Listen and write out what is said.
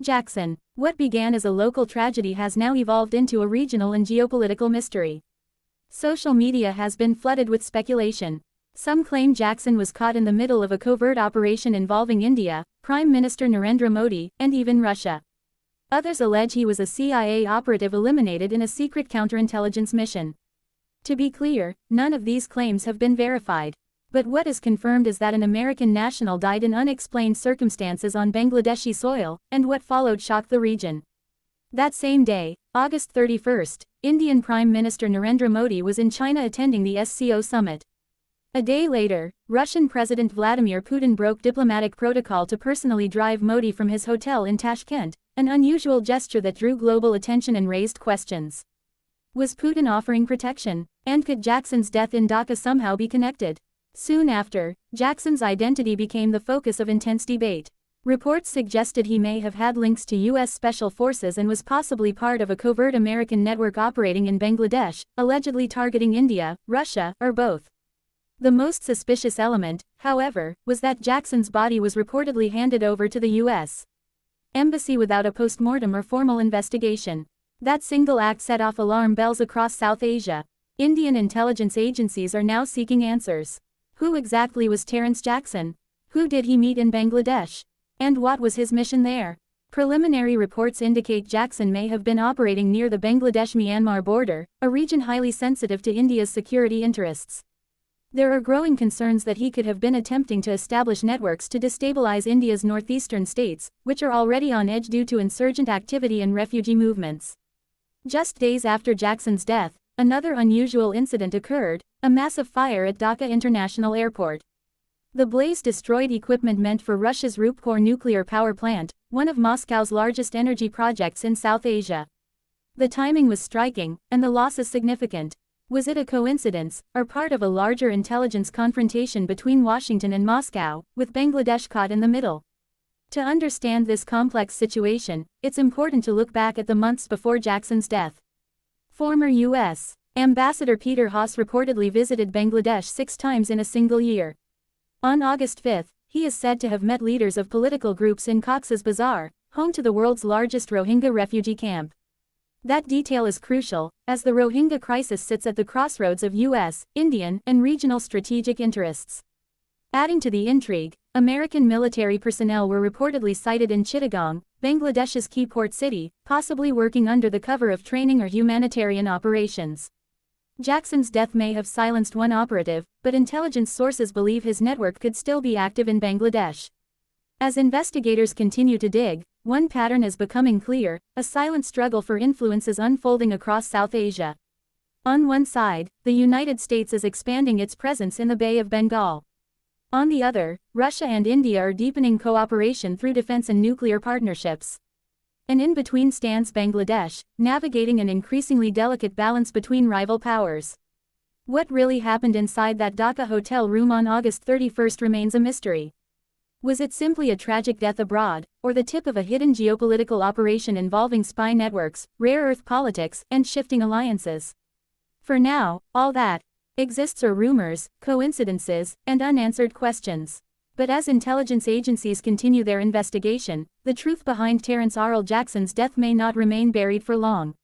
Jackson. What began as a local tragedy has now evolved into a regional and geopolitical mystery. Social media has been flooded with speculation. Some claim Jackson was caught in the middle of a covert operation involving India, Prime Minister Narendra Modi, and even Russia. Others allege he was a CIA operative eliminated in a secret counterintelligence mission. To be clear, none of these claims have been verified. But what is confirmed is that an American national died in unexplained circumstances on Bangladeshi soil, and what followed shocked the region. That same day, August 31st, Indian Prime Minister Narendra Modi was in China attending the SCO Summit. A day later, Russian President Vladimir Putin broke diplomatic protocol to personally drive Modi from his hotel in Tashkent, an unusual gesture that drew global attention and raised questions. Was Putin offering protection? And could Jackson's death in Dhaka somehow be connected? Soon after, Jackson's identity became the focus of intense debate. Reports suggested he may have had links to U.S. Special Forces and was possibly part of a covert American network operating in Bangladesh, allegedly targeting India, Russia, or both. The most suspicious element, however, was that Jackson's body was reportedly handed over to the U.S. Embassy without a post-mortem or formal investigation. That single act set off alarm bells across South Asia. Indian intelligence agencies are now seeking answers. Who exactly was Terrence Jackson? Who did he meet in Bangladesh? And what was his mission there? Preliminary reports indicate Jackson may have been operating near the Bangladesh-Myanmar border, a region highly sensitive to India's security interests. There are growing concerns that he could have been attempting to establish networks to destabilize India's northeastern states, which are already on edge due to insurgent activity and refugee movements. Just days after Jackson's death, another unusual incident occurred, a massive fire at Dhaka International Airport. The blaze destroyed equipment meant for Russia's Rooppur Nuclear Power Plant, one of Moscow's largest energy projects in South Asia. The timing was striking, and the loss is significant. Was it a coincidence, or part of a larger intelligence confrontation between Washington and Moscow, with Bangladesh caught in the middle? To understand this complex situation, it's important to look back at the months before Jackson's death. Former U.S. Ambassador Peter Haas reportedly visited Bangladesh 6 times in a single year. On August 5, he is said to have met leaders of political groups in Cox's Bazar, home to the world's largest Rohingya refugee camp. That detail is crucial, as the Rohingya crisis sits at the crossroads of U.S., Indian, and regional strategic interests. Adding to the intrigue, American military personnel were reportedly sighted in Chittagong, Bangladesh's key port city, possibly working under the cover of training or humanitarian operations. Jackson's death may have silenced one operative, but intelligence sources believe his network could still be active in Bangladesh. As investigators continue to dig, one pattern is becoming clear: a silent struggle for influence is unfolding across South Asia. On one side, the United States is expanding its presence in the Bay of Bengal. On the other, Russia and India are deepening cooperation through defense and nuclear partnerships. And in between stands Bangladesh, navigating an increasingly delicate balance between rival powers. What really happened inside that Dhaka hotel room on August 31st remains a mystery. Was it simply a tragic death abroad, or the tip of a hidden geopolitical operation involving spy networks, rare earth politics, and shifting alliances? For now, all that exists are rumors, coincidences, and unanswered questions. But as intelligence agencies continue their investigation, the truth behind Terrence Aral Jackson's death may not remain buried for long.